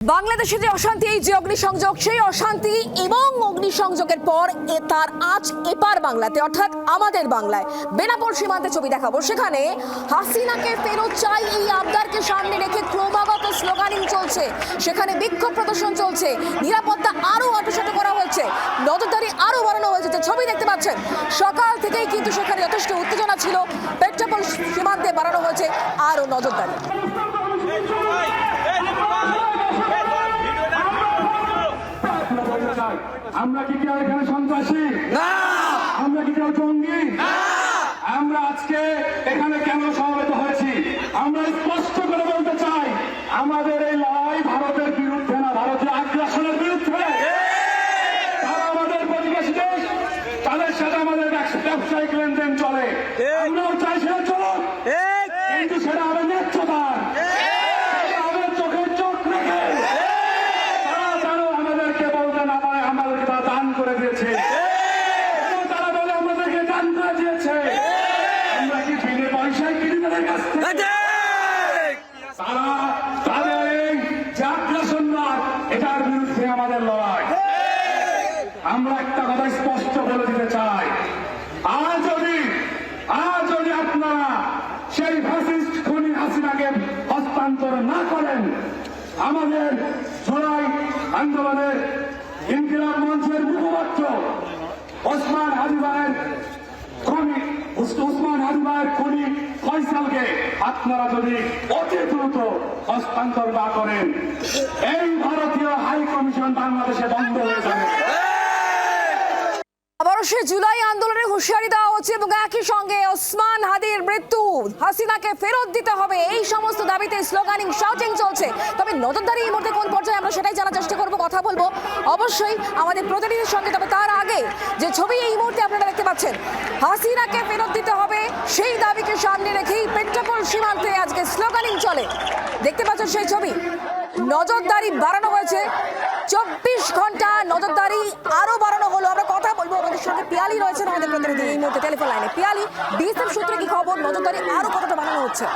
বাংলাদেশে যে অশান্তি, এই যে অগ্নিসংযোগ, সেই অশান্তি এবং অগ্নিসংযোগের পর তার আজ এপার বাংলাতে, অর্থাৎ আমাদের বাংলায় বেনাপোল সীমান্তে ছবি দেখাবো। সেখানে হাসিনাকে ফেরত চাই এই আবদারকে সামনে রেখে ক্রমাগত স্লোগানিং চলছে, সেখানে বিক্ষোভ প্রদর্শন চলছে, নিরাপত্তা আরো অটোশাটো করা হয়েছে, নজরদারি আরো বাড়ানো হয়েছে। যে ছবি দেখতে পাচ্ছেন, সকাল থেকেই কিন্তু সেখানে যথেষ্ট উত্তেজনা ছিল। বেনাপোল সীমান্তে বাড়ানো হয়েছে আরো নজরদারি। আমরা কি কেউ এখানে সন্ত্রাসী না? আমরা কি কেউ জঙ্গি না? আমরা আজকে এখানে কেন সমবেত হয়েছি আমরা স্পষ্ট করে বলতে চাই, আমাদের এই লড়াই ভারতের বিরুদ্ধে না, ভারতীয় আগ্রাসনের বিরুদ্ধে। তারা আমাদের প্রতিবেশী দেশ, তাদের সাথে আমাদের ব্যবসায়িক লেনদেন চলে, আমরাও চাই সেটা চলো, কিন্তু সেটা হবে ন্যায্যতার, করে দিয়েছে। তারা বলে আমাদেরকে দান করে দিয়েছে, আমরা কি বিনে পয়সায় কিনে তাদের কাছ থেকে? তারা তাদের এই জাগ্রাসন্ধান, এটার বিরুদ্ধে আমাদের লড়াই। আমরা একটা কথা স্পষ্ট বলে দিতে চাই, আর যদি আপনারা সেই ফ্যাসিস্ট খুনি হাসিনাকে হস্তান্তর না করেন, আমাদের জুলাই আন্দোলনের ইনকিলাব মঞ্চের মুখপাত্র ওসমান হাদি ভাইয়ের খুনি ফয়সালকে আপনারা যদি অতি দ্রুত হস্তান্তর না করেন, এই ভারতীয় হাই কমিশন বাংলাদেশে বন্ধ হয়ে যাবে। আবারও সে জুলাই আন্দোলনের হুঁশিয়ারি দেওয়া হচ্ছে এবং একই সঙ্গে ওসমান হাদির মৃত্যু, হাসিনাকে ফেরত দিতে হবে, এই সমস্ত দাবিতে স্লোগানিং, শাউটিং চলছে। তবে নজরদারি এই মুহূর্তে কোন পর্যায়ে আমরা সেটাই জানার চেষ্টা করবো, কথা বলবো অবশ্যই আমাদের প্রতিনিধির সঙ্গে। তবে তার আগে যে ছবি এই মুহূর্তে আপনারা দেখতে পাচ্ছেন, হাসিনাকে ফেরত দিতে হবে সেই দাবিকে সামনে রেখেই বেনাপোল সীমান্তে আজকে স্লোগানিং চলে। দেখতে পাচ্ছেন সেই ছবি, নজরদারি বাড়ানো হয়েছে, 24 ঘন্টা নজরদারি আরো বাড়ানো হলো। আমরা কথা বলবো, আমাদের সঙ্গে পিয়ালি রয়েছেন আমাদের প্রতিনিধি এই মুহূর্তে টেলিফোন লাইনে। পিয়ালি, বিএসএফ সূত্রে কি খবর, নজরদারি আরো কতটা বাড়ানো হচ্ছে?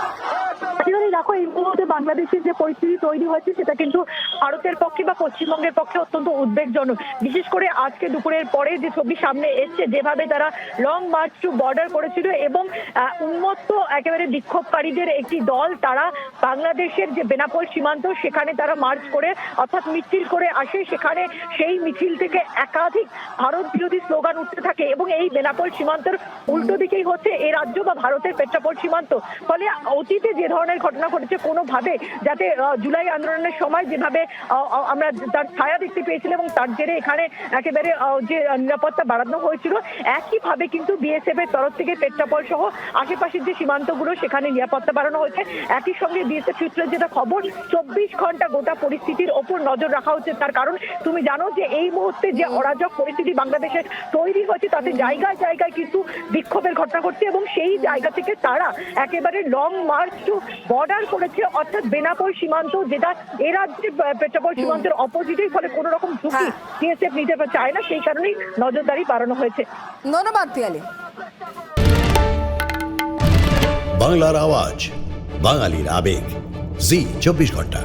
দেখো, এই মুহূর্তে বাংলাদেশের যে পরিস্থিতি তৈরি হয়েছে সেটা কিন্তু ভারতের পক্ষে বা পশ্চিমবঙ্গের পক্ষে অত্যন্ত উদ্বেগজনক। বিশেষ করে আজকে দুপুরের পরে যে ছবি সামনে এসছে, যেভাবে তারা লং মার্চ টু বর্ডার করেছিল এবং উন্মত্ত একেবারে বিক্ষোভকারীদের একটি দল, তারা বাংলাদেশের যে বেনাপোল সীমান্ত সেখানে তারা মার্চ করে অর্থাৎ মিছিল করে আসে। সেখানে সেই মিছিল থেকে একাধিক ভারত বিরোধী স্লোগান উঠতে থাকে এবং এই বেনাপোল সীমান্তের উল্টো দিকেই হচ্ছে এ রাজ্য বা ভারতের বেনাপোল সীমান্ত। ফলে অতীতে যে ধরনের ঘটনা ঘটেছে, কোনোভাবে যাতে জুলাই আন্দোলনের সময় যেভাবে আমরা তার ছায়া দেখতে পেয়েছিলাম এবং তার জেরে এখানে একেবারে যে নিরাপত্তা বাড়ানো হয়েছিল, একইভাবে কিন্তু বিএসএফ এর তরফ থেকে বেনাপোল সহ আশেপাশের যে সীমান্তগুলো সেখানে নিরাপত্তা বাড়ানো হয়েছে। একই সঙ্গে বিএসএফ সূত্রে যেটা খবর, 24 ঘন্টা গোটা পরিস্থিতির ওপর নজর রাখা হচ্ছে। তার কারণ তুমি জানো যে এই মুহূর্তে যে অরাজক পরিস্থিতি বাংলাদেশে তৈরি হয়েছে, তাতে জায়গায় জায়গায় কিন্তু বিক্ষোভের ঘটনা ঘটছে এবং সেই জায়গা থেকে তারা একেবারে লং মার্চ টু বর্ডার করেছে, অর্থাৎ বেনাপোল সীমান্ত, যেটা এ রাজ্যের বেনাপোল সীমান্তের অপোজিটেই। ফলে কোনো রকম ঝুঁকি বিএসএফ নিতে চায় না, সেই কারণেই নজরদারি বাড়ানো হয়েছে। ধন্যবাদ পিয়ালি। বাংলার আওয়াজ, বাঙালির আবেগ, জি 24 ঘন্টা।